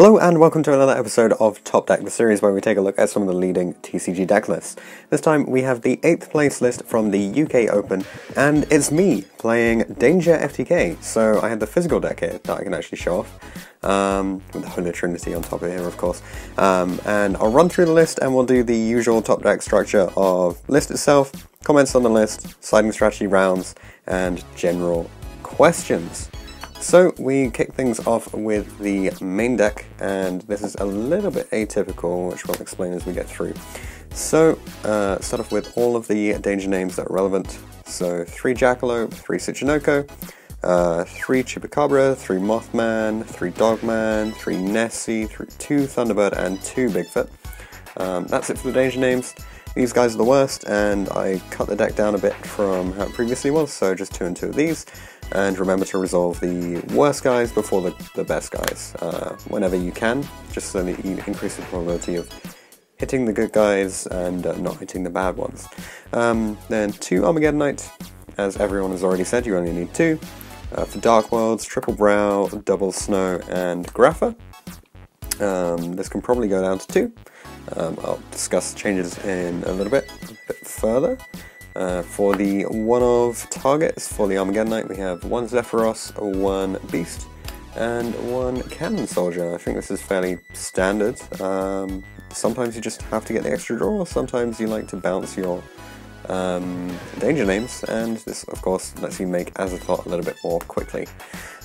Hello and welcome to another episode of Top Deck, the series where we take a look at some of the leading TCG deck lists. This time we have the 8th place list from the UK Open, and it's me playing Danger FTK. So I have the physical deck here that I can actually show off, with the Holy Trinity on top of here, of course. And I'll run through the list and we'll do the usual Top Deck structure of list itself, comments on the list, siding strategy rounds, and general questions. So we kick things off with the main deck, and this is a little bit atypical, which we'll explain as we get through. So start off with all of the danger names that are relevant. So 3 Jackalope, 3 Tsuchinoko, 3 Chupacabra, 3 Mothman, 3 Dogman, 3 Nessie, 2 Thunderbird, and 2 Bigfoot. That's it for the danger names. These guys are the worst, and I cut the deck down a bit from how it previously was, so just 2 and 2 of these. And remember to resolve the worst guys before the best guys, whenever you can, just so that you increase the probability of hitting the good guys and not hitting the bad ones. Then 2 Armageddonite, as everyone has already said, you only need 2. For Dark Worlds, Triple Brow, Double Snow, and Grapha. This can probably go down to 2. I'll discuss changes in a little bit further. For the one-of targets for the Armageddonite, we have 1 Zephyros, 1 Beast, and 1 Cannon Soldier. I think this is fairly standard. Sometimes you just have to get the extra draw, sometimes you like to bounce your danger names, and this, of course, lets you make Azathoth a little bit more quickly.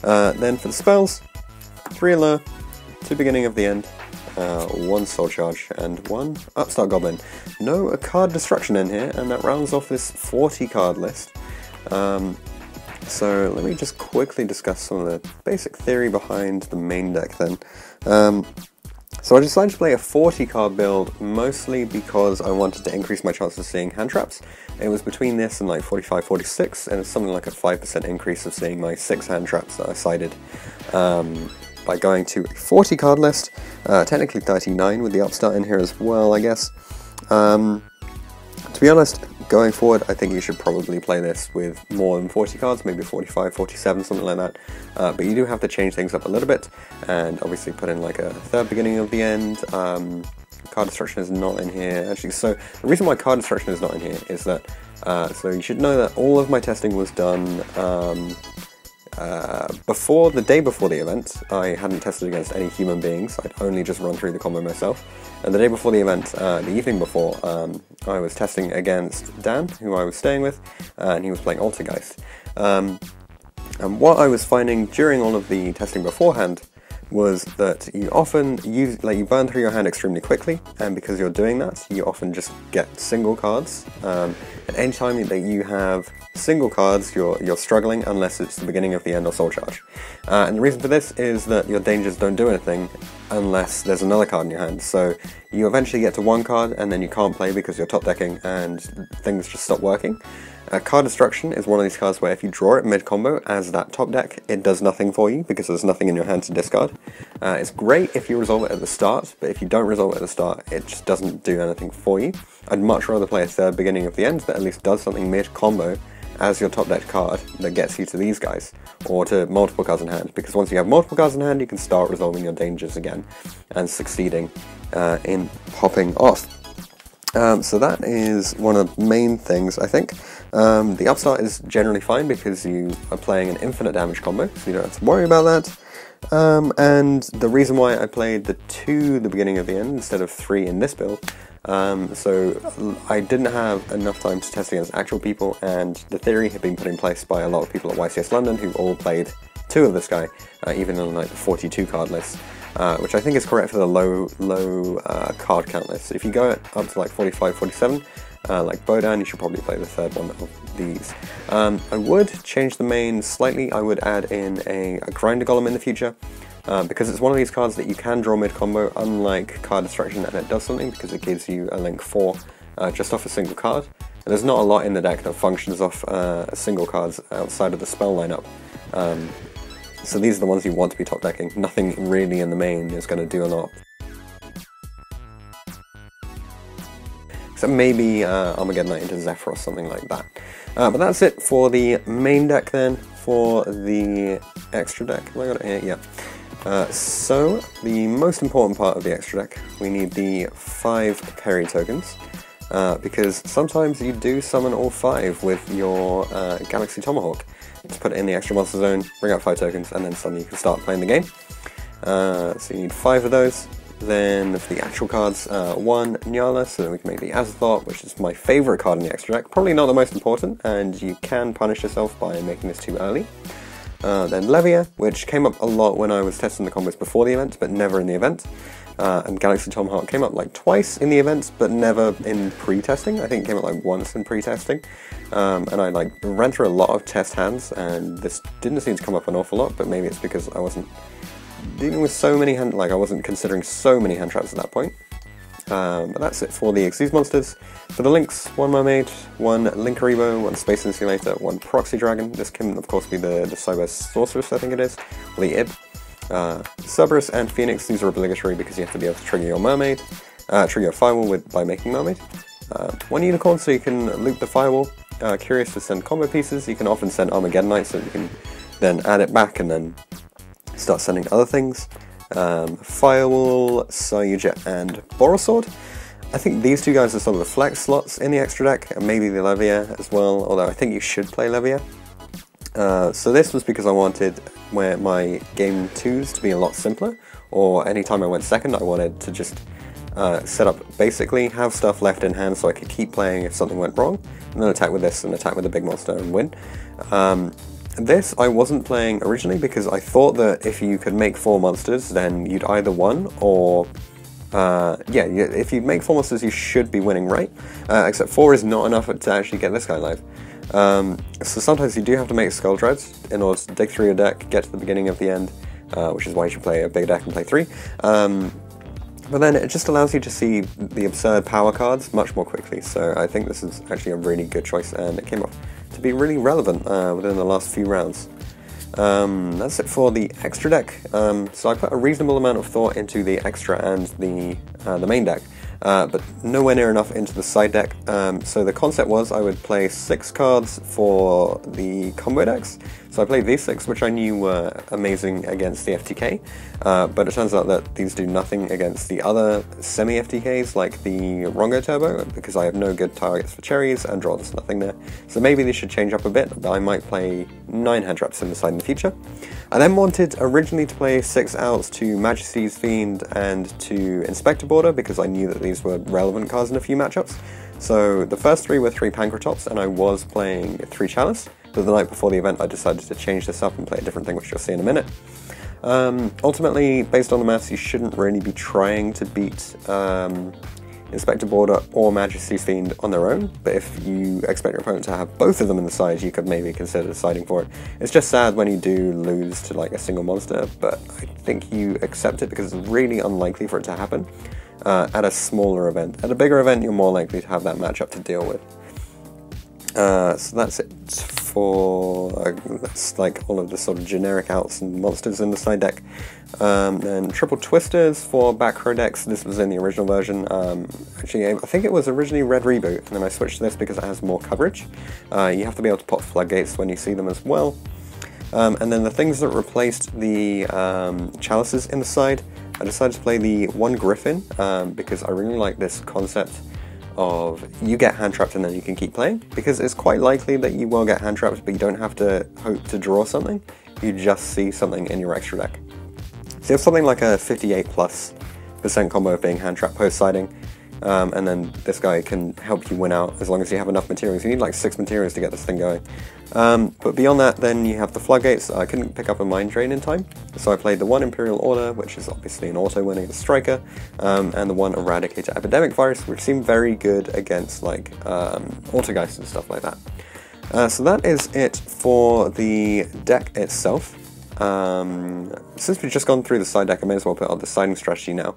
Then for the spells, 3 Allure, 2 Beginning of the End, 1 Soul Charge, and 1 Upstart Goblin. No card destruction in here, and that rounds off this 40 card list. So let me just quickly discuss some of the basic theory behind the main deck then. So I decided to play a 40 card build mostly because I wanted to increase my chances of seeing hand traps. It was between this and like 45, 46, and it's something like a 5% increase of seeing my 6 hand traps that I sided. By going to a 40 card list, technically 39 with the upstart in here as well, I guess. To be honest, going forward, I think you should probably play this with more than 40 cards, maybe 45, 47, something like that. But you do have to change things up a little bit, and obviously put in like a 3rd Beginning of the End. Card destruction is not in here, actually. So the reason why card destruction is not in here is that, so you should know that all of my testing was done before the day before the event. I hadn't tested against any human beings. I'd only just run through the combo myself. And the day before the event, the evening before, I was testing against Dan, who I was staying with, and he was playing Altergeist. And what I was finding during all of the testing beforehand was that you often you burn through your hand extremely quickly, and because you're doing that, you often just get single cards. And any time that you have single cards, you're struggling unless it's the Beginning of the End or Soul Charge. And the reason for this is that your dangers don't do anything unless there's another card in your hand. So you eventually get to 1 card and then you can't play because you're top decking and things just stop working. Card Destruction is one of these cards where if you draw it mid-combo as that top deck, it does nothing for you because there's nothing in your hand to discard. It's great if you resolve it at the start, but if you don't resolve it at the start, it just doesn't do anything for you. I'd much rather play a 3rd Beginning of the End that at least does something mid-combo as your top deck card that gets you to these guys, or to multiple cards in hand, because once you have multiple cards in hand, you can start resolving your dangers again and succeeding in popping off. So that is one of the main things, I think. The upstart is generally fine because you are playing an infinite damage combo, so you don't have to worry about that. And the reason why I played the 2 the Beginning of the End instead of 3 in this build, so I didn't have enough time to test against actual people, and the theory had been put in place by a lot of people at YCS London who all played 2 of this guy, even on like the 42 card list. Which I think is correct for the low card count list. So if you go up to like 45, 47, like Bodan, you should probably play the 3rd one of these. I would change the main slightly. I would add in a Grinder Golem in the future, because it's one of these cards that you can draw mid-combo, unlike Card Destruction, and it does something because it gives you a link 4 just off a single card. And there's not a lot in the deck that functions off single cards outside of the spell lineup. So these are the ones you want to be top decking. Nothing really in the main is going to do a lot. Except maybe Armageddonite into Zephyros, something like that. But that's it for the main deck then. For the extra deck, have I got it here? Yeah. So, the most important part of the extra deck, we need the 5 Perry tokens, because sometimes you do summon all 5 with your Galaxy Tomahawk. To put it in the extra monster zone, bring out 5 tokens, and then suddenly you can start playing the game. So you need 5 of those. Then for the actual cards, 1 Nyala, so that we can make the Azathoth, which is my favourite card in the extra deck. Probably not the most important, and you can punish yourself by making this too early. Then Levia, which came up a lot when I was testing the combos before the event, but never in the event. And Galaxy Tomahawk came up like twice in the event, but never in pre-testing. I think it came up like once in pre-testing. And I like ran through a lot of test hands, and this didn't seem to come up an awful lot, but maybe it's because I wasn't dealing with so many I wasn't considering so many hand traps at that point. But that's it for the Xyz monsters. For the links, 1 Mermaid, 1 Linkaribo, 1 Space Insulator, 1 Proxy Dragon. This can of course be the Cyber Sorceress, I think it is, or the Ib. Cerberus and Phoenix, these are obligatory because you have to be able to trigger your Mermaid, trigger your Firewall by making Mermaid. 1 Unicorn, so you can loop the Firewall. Curious to send combo pieces, you can often send Armageddonite so you can then add it back and then start sending other things. Firewall, Sayuja, and Borosword. I think these 2 guys are some of the flex slots in the extra deck, and maybe the Levia as well, although I think you should play Levia. So this was because I wanted my game 2s to be a lot simpler, or anytime I went second I wanted to just set up basically, have stuff left in hand so I could keep playing if something went wrong, and then attack with this and attack with the big monster and win. This I wasn't playing originally because I thought that if you could make 4 monsters, then you'd either won or... if you make 4 monsters you should be winning, right? Except 4 is not enough to actually get this guy live. So sometimes you do have to make Skull Dreads in order to dig through your deck, get to the beginning of the end, which is why you should play a big deck and play 3. But then it just allows you to see the absurd power cards much more quickly, so I think this is actually a really good choice, and it came off to be really relevant within the last few rounds. That's it for the extra deck. So I put a reasonable amount of thought into the extra and the main deck, but nowhere near enough into the side deck. So the concept was I would play 6 cards for the combo decks. So I played these 6, which I knew were amazing against the FTK, but it turns out that these do nothing against the other semi-FTKs like the Rongo Turbo, because I have no good targets for cherries and draw there's nothing there. So maybe these should change up a bit. I might play 9 hand traps in the side in the future. I then wanted originally to play 6 outs to Majesty's Fiend and to Inspector Border because I knew that these were relevant cards in a few matchups. So the first 3 were 3 Pancratops, and I was playing 3 Chalice, but the night before the event I decided to change this up and play a different thing, which you'll see in a minute. Ultimately, based on the maths, you shouldn't really be trying to beat Inspector Border or Majesty's Fiend on their own, but if you expect your opponent to have both of them in the side, you could maybe consider deciding for it. It's just sad when you do lose to like a single monster, but I think you accept it because it's really unlikely for it to happen at a smaller event. At a bigger event, you're more likely to have that matchup to deal with. So that's it for that's like all of the sort of generic outs and monsters in the side deck. And triple twisters for back row decks. This was in the original version. Actually, I think it was originally Red Reboot, and then I switched to this because it has more coverage. You have to be able to pop floodgates when you see them as well. And then the things that replaced the chalices in the side, I decided to play the 1 Griffin because I really like this concept of you get hand trapped and then you can keep playing, because it's quite likely that you will get hand trapped, but you don't have to hope to draw something, you just see something in your extra deck. So you have something like a 58+% combo of being hand trapped post siding, and then this guy can help you win out as long as you have enough materials. You need like 6 materials to get this thing going. But beyond that, then you have the floodgates. I couldn't pick up a Mind Drain in time, so I played the 1 Imperial Order, which is obviously an auto winning against Striker, and the 1 Eradicator Epidemic Virus, which seemed very good against like Autogeist and stuff like that. So that is it for the deck itself. Since we've just gone through the side deck, I may as well put out the siding strategy now.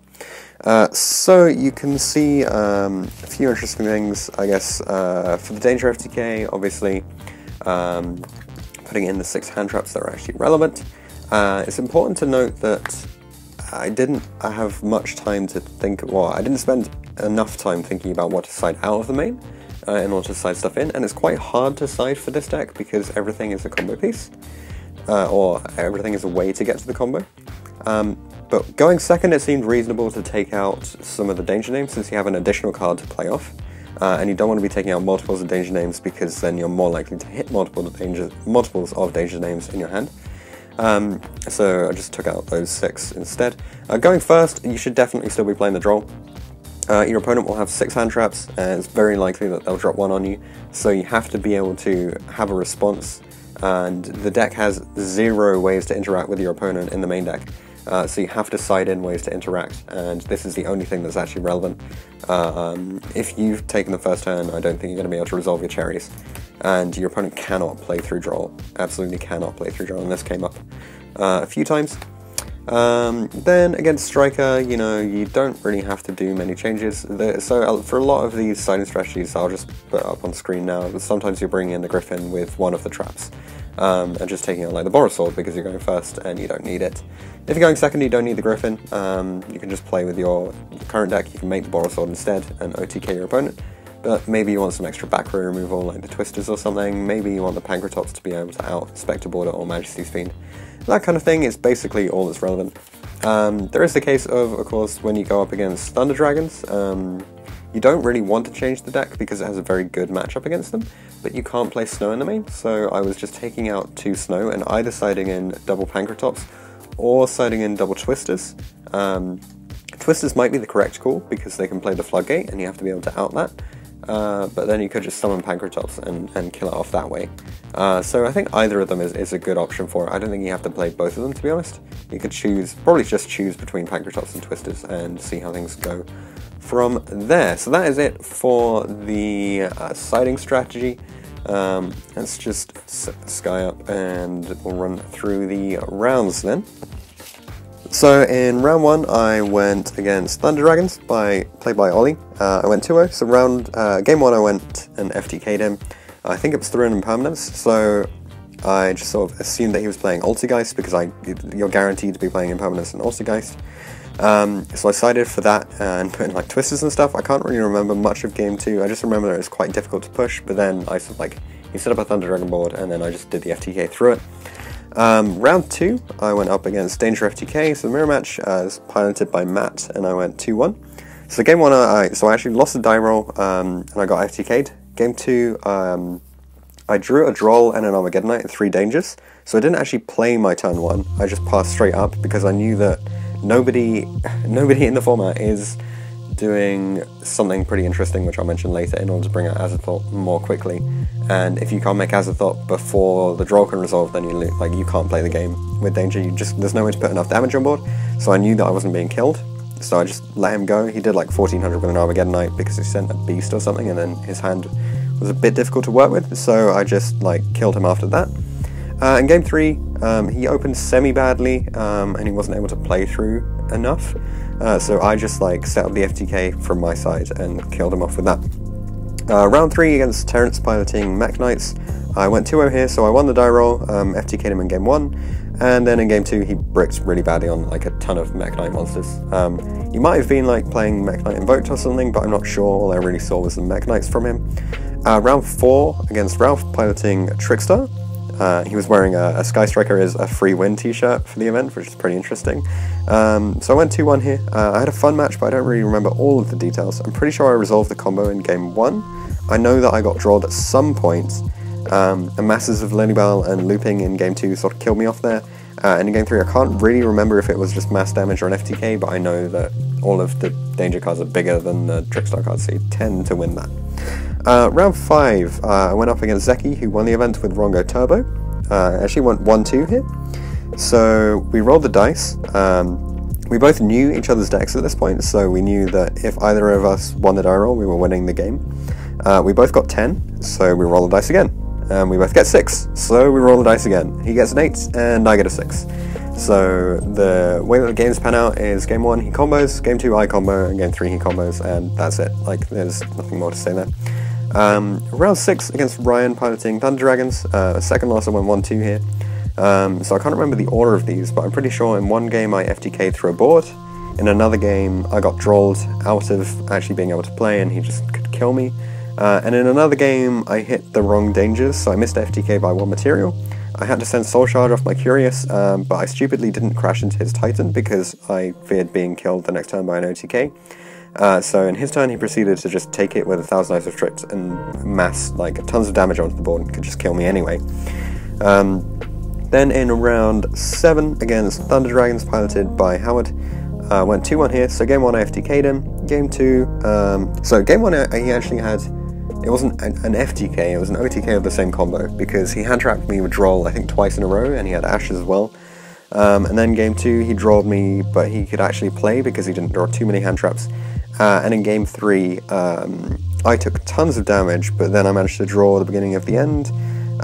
So you can see a few interesting things, I guess, for the Danger FTK, obviously, putting in the 6 hand traps that are actually relevant. It's important to note that I didn't have much time to think, well, I didn't spend enough time thinking about what to side out of the main in order to side stuff in, and it's quite hard to side for this deck because everything is a combo piece. Or everything is a way to get to the combo. But going second, it seemed reasonable to take out some of the danger names since you have an additional card to play off. And you don't want to be taking out multiples of danger names because then you're more likely to hit multiples of danger names in your hand. So I just took out those 6 instead. Going first, you should definitely still be playing the Droll. Your opponent will have 6 hand traps, and it's very likely that they'll drop 1 on you, so you have to be able to have a response, and the deck has 0 ways to interact with your opponent in the main deck. So you have to side in ways to interact, and this is the only thing that's actually relevant. If you've taken the first turn, I don't think you're going to be able to resolve your cherries, and your opponent cannot play through Droll. Absolutely cannot play through Droll, and this came up a few times. Then against Striker, you know, you don't really have to do many changes. So for a lot of these siding strategies, I'll just put it up on screen now. Sometimes you're bringing in the Griffin with one of the traps, and just taking out like the Borosword because you're going first and you don't need it. If you're going second, you don't need the Griffin. You can just play with your current deck. You can make the Borosword instead and OTK your opponent. But maybe you want some extra back row removal like the Twisters or something. Maybe you want the Pankratops to be able to out Spectre Border or Majesty's Fiend. That kind of thing is basically all that's relevant. There is the case of course, when you go up against Thunder Dragons, you don't really want to change the deck because it has a very good matchup against them, but you can't play Snow in the main, so I was just taking out 2 Snow and either siding in double Pankratops or siding in double Twisters. Twisters might be the correct call because they can play the Floodgate and you have to be able to out that. But then you could just summon Pankratops and kill it off that way. So I think either of them is a good option for it. I don't think you have to play both of them, to be honest. You could probably just choose between Pankratops and Twisters and see how things go from there. So that is it for the siding strategy. Let's just set the sky up and we'll run through the rounds then. So in round 1, I went against Thunder Dragons, played by Ollie. I went 2-0, so game 1 I went and FTK'd him. I think it was through an impermanence, so I just sort of assumed that he was playing Ultigeist because you're guaranteed to be playing impermanence and Ultigeist. So I sided for that and put in like Twisters and stuff. I can't really remember much of game 2, I just remember that it was quite difficult to push, but then I sort of he set up a Thunder Dragon board and then I just did the FTK through it. Round 2, I went up against Danger FTK, so the mirror match is piloted by Matt, and I went 2-1. So game 1, I actually lost the die roll, and I got FTK'd. Game 2, I drew a Droll and an Armageddonite and 3 dangers, so I didn't actually play my turn 1, I just passed straight up because I knew that nobody in the format is doing something pretty interesting, which I'll mention later, in order to bring out Azathoth more quickly. And if you can't make Azathoth before the Droll can resolve, then you can't play the game with danger. There's no way to put enough damage on board. So I knew that I wasn't being killed, so I just let him go. He did like 1400 with an Armageddonite because he sent a beast or something, and then his hand was a bit difficult to work with, so I just killed him after that. In game 3, he opened semi-badly, and he wasn't able to play through enough, so I just set up the FTK from my side and killed him off with that. Round 3 against Terrence piloting Mech Knights, I went 2-0 here, so I won the die roll, FTK'd him in game 1, and then in game 2 he bricked really badly on a ton of Mech Knight monsters. He might have been playing Mech Knight Invoked or something, but I'm not sure. All I really saw was the Mech Knights from him. Round 4 against Ralph piloting Trickstar. He was wearing a Sky Striker is a free win t-shirt for the event, which is pretty interesting. So I went 2-1 here. I had a fun match, but I don't really remember all of the details. I'm pretty sure I resolved the combo in game 1. I know that I got drawed at some point, and masses of Lilybell and looping in game 2 sort of killed me off there. And in game 3 I can't really remember if it was just mass damage or an FTK, but I know that all of the danger cards are bigger than the Trickstar cards, so you tend to win that. Round 5, I went up against Zeki, who won the event with Rongo Turbo. I actually went 1-2 here. So we rolled the dice. We both knew each other's decks at this point, so we knew that if either of us won the die roll, we were winning the game. We both got 10, so we roll the dice again. We both get 6, so we roll the dice again. He gets an 8, and I get a 6. So the way that the games pan out is game 1 he combos, game 2 I combo, and game 3 he combos, and that's it. There's nothing more to say there. Round 6 against Ryan piloting Thunder Dragons. Second loss, I went 1-2 here. So I can't remember the order of these, but I'm pretty sure in one game I FTK'd through a board. In another game I got drolled out of actually being able to play and he just could kill me. And in another game I hit the wrong dangers, so I missed FTK by 1 material. I had to send Soul Shard off my Curious, but I stupidly didn't crash into his Titan because I feared being killed the next turn by an OTK. So in his turn he proceeded to just take it with 1,000 Eyes of Strict and mass like tons of damage onto the board and could just kill me anyway. Then in round 7 against Thunder Dragons piloted by Howard, went 2-1 here, so game 1 I FTK'd him, game 2, so game 1 he actually had, it wasn't an FTK, it was an OTK of the same combo, because he hand-trapped me with Droll I think twice in a row, and he had Ashes as well. And then game 2 he drawed me, but he could actually play because he didn't draw too many hand traps. And in game 3 I took tons of damage, but then I managed to draw the beginning of the end,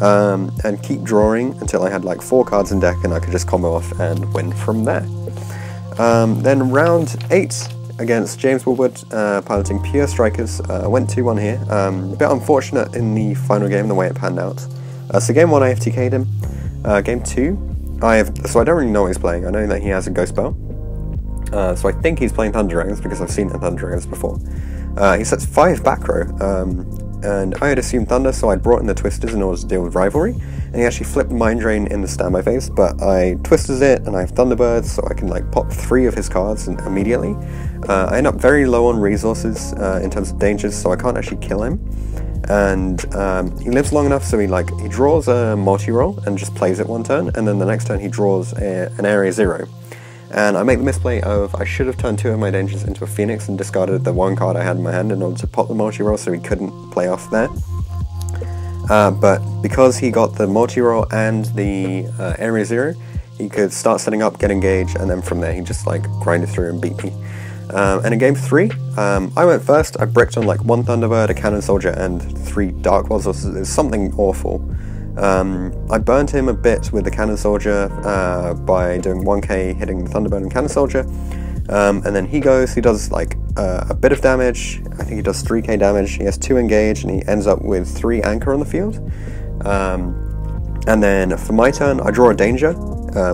and keep drawing until I had like 4 cards in deck and I could just combo off and win from there. Then round 8 against James Woolwood, piloting Pure Strikers, went 2-1 here. A bit unfortunate in the final game the way it panned out. So game 1 I FTK'd him. Game 2, so I don't really know what he's playing. I know that he has a Ghost Spell. So I think he's playing Thunder Dragons because I've seen Thunder Dragons before. He sets 5 back row, and I had assumed Thunder, so I brought in the Twisters in order to deal with Rivalry, and he actually flipped Mind Drain in the standby phase, but I Twisters it, and I have Thunderbirds, so I can like pop 3 of his cards immediately. I end up very low on resources in terms of dangers, so I can't actually kill him. And he lives long enough, so he draws a multi-roll and just plays it one turn, and then the next turn he draws an Area 0. And I make the misplay of, I should have turned 2 of my dangers into a Phoenix and discarded the 1 card I had in my hand in order to pop the multi-roll so he couldn't play off there. But because he got the multi-roll and the Area 0, he could start setting up, get engaged, and then from there he just like grinded through and beat me. And in game 3, I went first. I bricked on like 1 Thunderbird, a Cannon Soldier, and 3 Dark Walls. It was something awful. I burned him a bit with the Cannon Soldier by doing 1k, hitting the Thunderbird and Cannon Soldier, and then he does like a bit of damage. I think he does 3k damage, he has 2 engage, and he ends up with 3 Anchor on the field. And then for my turn, I draw a Danger.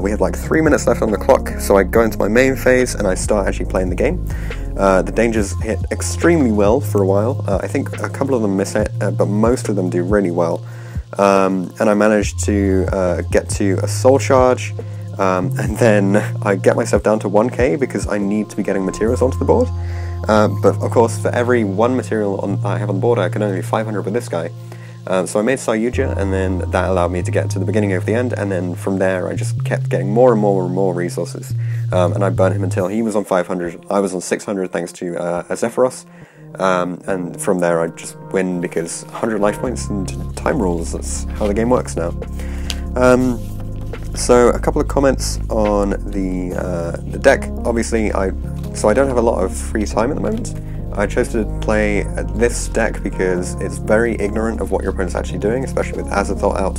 We have like 3 minutes left on the clock, so I go into my main phase and I start actually playing the game. The Dangers hit extremely well for a while. I think a couple of them miss it, but most of them do really well. And I managed to get to a Soul Charge, and then I get myself down to 1k because I need to be getting materials onto the board. But of course, for every 1 material I have on the board, I can only do 500 with this guy. So I made Sayuja, and then that allowed me to get to the beginning of the end, and then from there I just kept getting more and more and more resources. And I burnt him until he was on 500, I was on 600 thanks to Zephyros. And from there I just win because 100 life points and time rules, that's how the game works now. So a couple of comments on the deck. Obviously I don't have a lot of free time at the moment. I chose to play this deck because it's very ignorant of what your opponent's actually doing, especially with Azathoth out.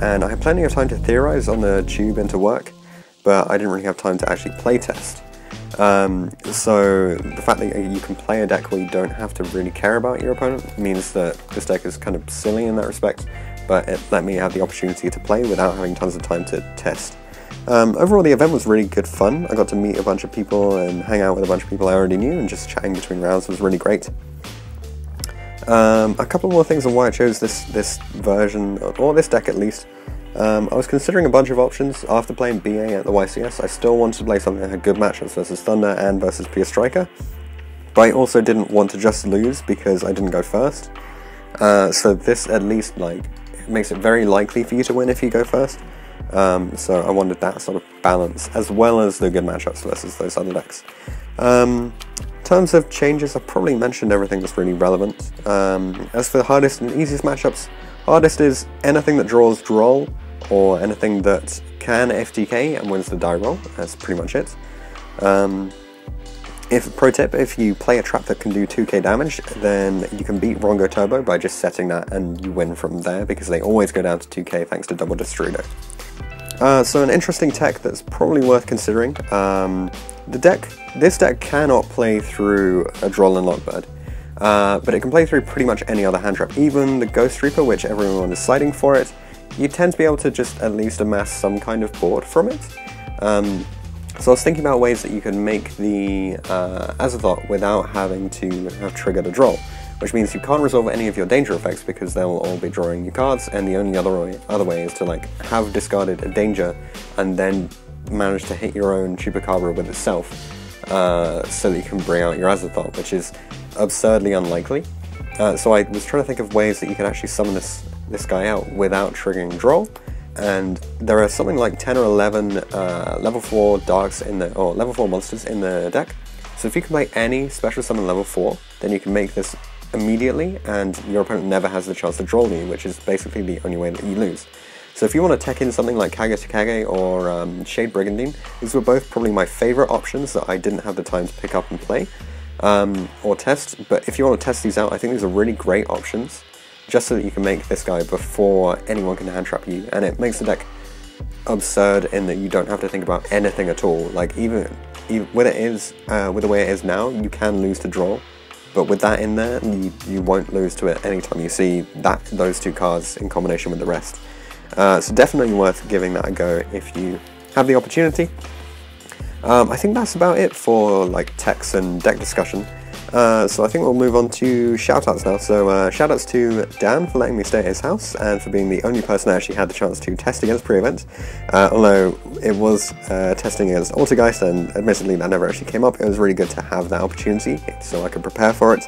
And I had plenty of time to theorize on the tube into work, but I didn't really have time to actually play test. So the fact that you can play a deck where you don't have to really care about your opponent means that this deck is kind of silly in that respect, but it let me have the opportunity to play without having tons of time to test. Overall the event was really good fun. I got to meet a bunch of people and hang out with a bunch of people I already knew, and just chatting between rounds was really great. A couple more things on why I chose this version, or this deck at least. I was considering a bunch of options. After playing BA at the YCS, I still wanted to play something that had good matchups versus Thunder and versus Pure Striker, but I also didn't want to just lose because I didn't go first. So this at least makes it very likely for you to win if you go first. So I wanted that sort of balance, as well as the good matchups versus those other decks. In terms of changes, I've probably mentioned everything that's really relevant. As for the hardest and easiest matchups, hardest is anything that draws Droll, or anything that can FTK and wins the die roll. That's pretty much it. Pro tip, if you play a trap that can do 2k damage, then you can beat Rongo Turbo by just setting that, and you win from there, because they always go down to 2k thanks to Double Destrudo. So an interesting tech that's probably worth considering. This deck cannot play through a Droll and Logbird, but it can play through pretty much any other hand trap. Even the Ghost Reaper, which everyone is citing for it, you tend to be able to just at least amass some kind of board from it. So I was thinking about ways that you can make the Azathoth without having to have triggered a Droll, which means you can't resolve any of your danger effects because they'll all be drawing you cards, and the only other way is to like have discarded a danger and then manage to hit your own Chupacabra with itself, so that you can bring out your Azathoth, which is absurdly unlikely. So I was trying to think of ways that you could actually summon this guy out without triggering draw, and there are something like 10 or 11 level 4 darks or level 4 monsters in the deck. So if you can play any special summon level 4, then you can make this immediately, and your opponent never has the chance to draw you, which is basically the only way that you lose. So if you want to tech in something like Kage or Shade Brigandine, these were both probably my favourite options that I didn't have the time to pick up and play, or test, but if you want to test these out, I think these are really great options, just so that you can make this guy before anyone can hand trap you, and it makes the deck absurd in that you don't have to think about anything at all. Like even with the way it is now, you can lose to draw, but with that in there, you won't lose to it anytime you see those two cards in combination with the rest. So definitely worth giving that a go if you have the opportunity. I think that's about it for like techs and deck discussion. So I think we'll move on to shoutouts now. So shoutouts to Dan for letting me stay at his house and for being the only person I actually had the chance to test against pre-event. Although it was testing against Altergeist, and admittedly that never actually came up, it was really good to have that opportunity so I could prepare for it.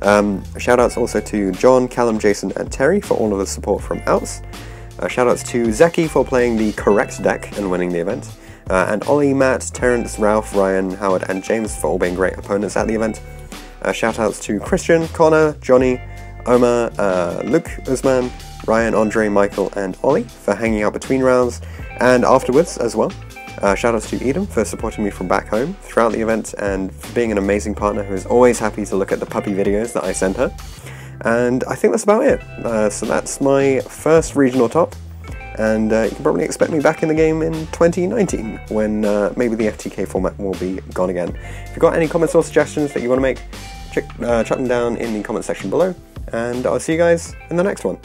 Shoutouts also to John, Callum, Jason and Terry for all of the support from Outs. Shoutouts to Zeki for playing the correct deck and winning the event. And Ollie, Matt, Terrence, Ralph, Ryan, Howard and James for all being great opponents at the event. Shoutouts to Christian, Connor, Johnny, Omar, Luke, Usman, Ryan, Andre, Michael and Ollie for hanging out between rounds and afterwards as well. Shoutouts to Edom for supporting me from back home throughout the event and for being an amazing partner who is always happy to look at the puppy videos that I send her. And I think that's about it. So that's my first regional top, and you can probably expect me back in the game in 2019 when maybe the FTK format will be gone again. If you've got any comments or suggestions that you want to make, chuck them down in the comment section below, and I'll see you guys in the next one.